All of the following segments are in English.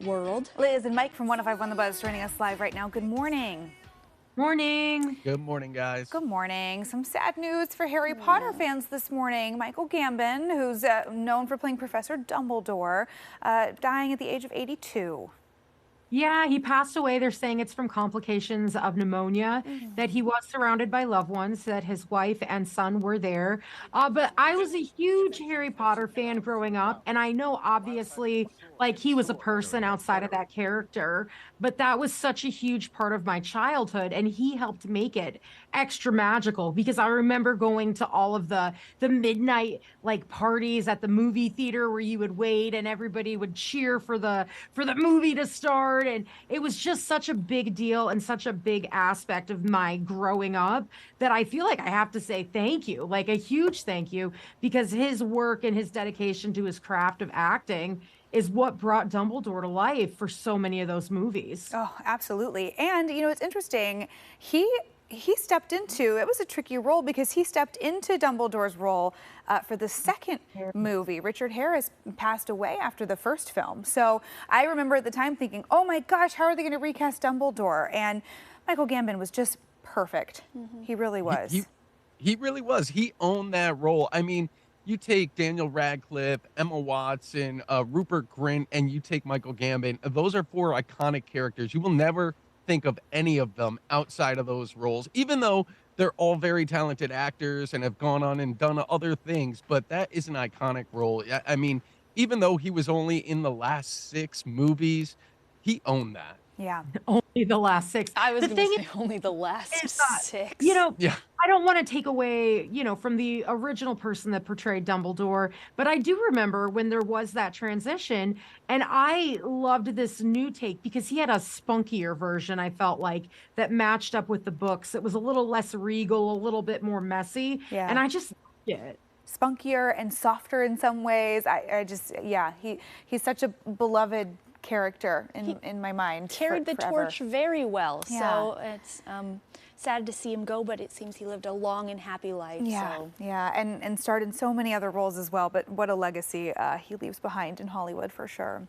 world. Liz and Mike from 105.1 The Buzz joining us live right now. Good morning. Morning. Good morning, guys. Good morning. Some sad news for Harry Potter fans this morning. Michael Gambon, who's known for playing Professor Dumbledore, dying at the age of 82. Yeah, he passed away. They're saying it's from complications of pneumonia, that he was surrounded by loved ones, that his wife and son were there. But I was a huge Harry Potter fan growing up, and I know obviously, like, he was a person outside of that character, but that was such a huge part of my childhood, and he helped make it extra magical because I remember going to all of the midnight like parties at the movie theater where you would wait and everybody would cheer for the movie to start, and it was just such a big deal and such a big aspect of my growing up that I feel like I have to say thank you, like a huge thank you, because his work and his dedication to his craft of acting is what brought Dumbledore to life for so many of those movies. Oh, absolutely. And, you know, it's interesting. He stepped into, it was a tricky role because he stepped into Dumbledore's role for the second movie. Richard Harris passed away after the first film. So I remember at the time thinking, oh my gosh, how are they going to recast Dumbledore? And Michael Gambon was just perfect. He really was. He really was. He owned that role. I mean, you take Daniel Radcliffe, Emma Watson, Rupert Grint, and you take Michael Gambon. Those are four iconic characters. You will never think of any of them outside of those roles, even though they're all very talented actors and have gone on and done other things. But that is an iconic role. I mean, even though he was only in the last 6 movies, he owned that. Yeah. Only the last 6. I was The going thing to say only the last is, 6. You know, Yeah. I don't want to take away, from the original person that portrayed Dumbledore, but I do remember when there was that transition, and I loved this new take because he had a spunkier version, I felt like, that matched up with the books. It was a little less regal, a little bit more messy, Yeah. and I just loved it. Spunkier and softer in some ways. I just, yeah, he's such a beloved character in my mind. Carried the forever. torch very well. Yeah. So it's sad to see him go, but it seems he lived a long and happy life. Yeah, So. yeah, and starred in so many other roles as well, but what a legacy he leaves behind in Hollywood for sure.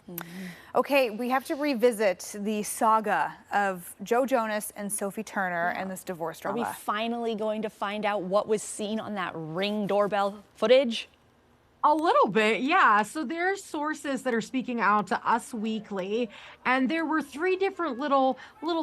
Okay, we have to revisit the saga of Joe Jonas and Sophie Turner and this divorce Are we drama. finally going to find out what was seen on that Ring doorbell footage? A little bit, yeah. So there's sources that are speaking out to Us Weekly, and there were 3 different little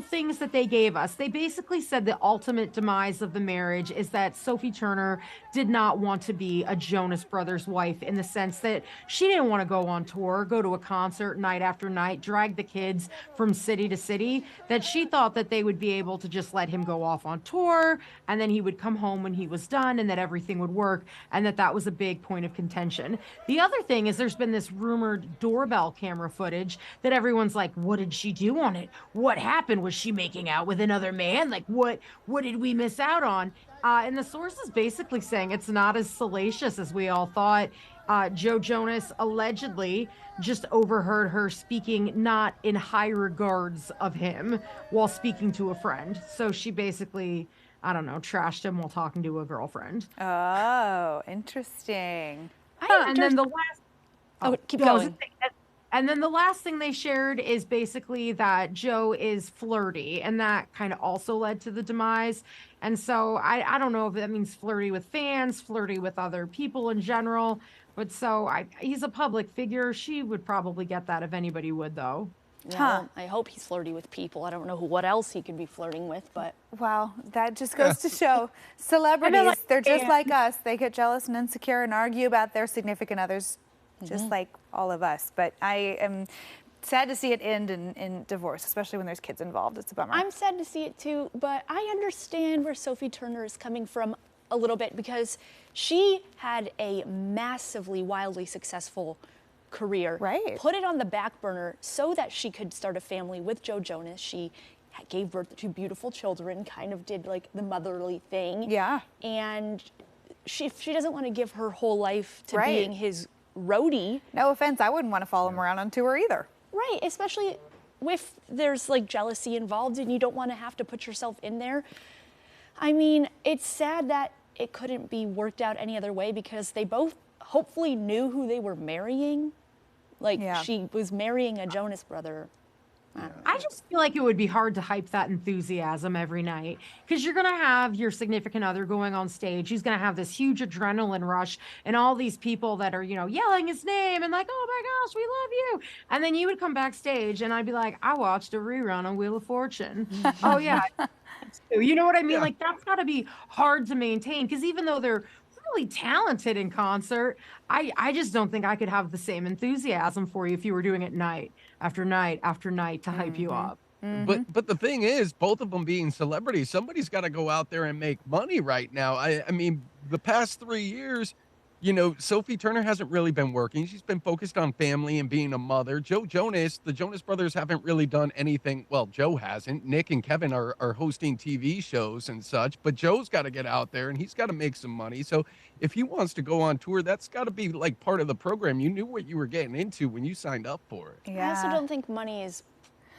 things that they gave us. They basically said the ultimate demise of the marriage is that Sophie Turner did not want to be a Jonas Brothers wife, in the sense that she didn't want to go on tour, go to a concert night after night, drag the kids from city to city, that she thought that they would be able to just let him go off on tour, and then he would come home when he was done, and that everything would work, and that was a big point of contention. The other thing is there's been this rumored doorbell camera footage that everyone's like, what did she do on it? What happened? Was she making out with another man? Like, what did we miss out on? And the source is basically saying it's not as salacious as we all thought. Joe Jonas allegedly just overheard her speaking not in high regards of him while speaking to a friend. So she basically, I don't know, trashed him while talking to a girlfriend. Oh, interesting. And then the last keep going. And then the last thing they shared is basically that Joe is flirty, and that kind of also led to the demise. And so I don't know if that means flirty with fans, flirty with other people in general, but he's a public figure. She would probably get that if anybody would, though. Yeah, well, I hope he's flirty with people. I don't know what else he could be flirting with, but... Wow, that just goes to show celebrities, they're just like us. They get jealous and insecure and argue about their significant others, just like all of us. But I am sad to see it end in divorce, especially when there's kids involved. It's a bummer. I'm sad to see it too, but I understand where Sophie Turner is coming from a little bit, because she had a massively, wildly successful career. Right. Put it on the back burner so that she could start a family with Joe Jonas. She gave birth to beautiful children, kind of did like the motherly thing. Yeah. And she doesn't want to give her whole life to being his roadie. No offense, I wouldn't want to follow him around on tour either. Right, especially if there's like jealousy involved and you don't want to have to put yourself in there. I mean, it's sad that it couldn't be worked out any other way, because they both hopefully knew who they were marrying. Like Yeah. she was marrying a Jonas brother. I just feel like it would be hard to hype that enthusiasm every night because you're going to have your significant other going on stage. He's going to have this huge adrenaline rush and all these people that are, yelling his name and like, oh my gosh, we love you. And then you would come backstage and I'd be like, I watched a rerun on Wheel of Fortune. Oh, yeah. You know what I mean? Yeah. Like that's got to be hard to maintain because even though they're really talented in concert, I just don't think I could have the same enthusiasm for you if you were doing it night after night after night to hype you up. But the thing is, both of them being celebrities, somebody's got to go out there and make money right now. I mean, the past 3 years, Sophie Turner hasn't really been working. She's been focused on family and being a mother. Joe Jonas, the Jonas Brothers haven't really done anything. Well, Joe hasn't. Nick and Kevin are hosting TV shows and such, but Joe's got to get out there and he's got to make some money. So if he wants to go on tour, that's got to be like part of the program. You knew what you were getting into when you signed up for it. I also Yeah. don't think money was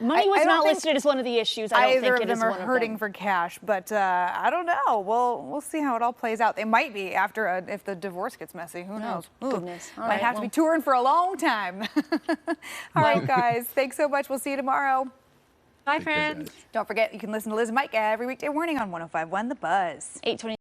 I don't not think listed as one of the issues. I don't Either think of it them is are one of hurting them. for cash, but I don't know. We'll see how it all plays out. They might be after if the divorce gets messy. Who knows? Ooh, goodness. All might right, have to well. be touring for a long time. All right, guys. Thanks so much. We'll see you tomorrow. Bye, Take care, friends. guys. Don't forget, you can listen to Liz and Mike every weekday morning on 105.1 The Buzz. 8:20.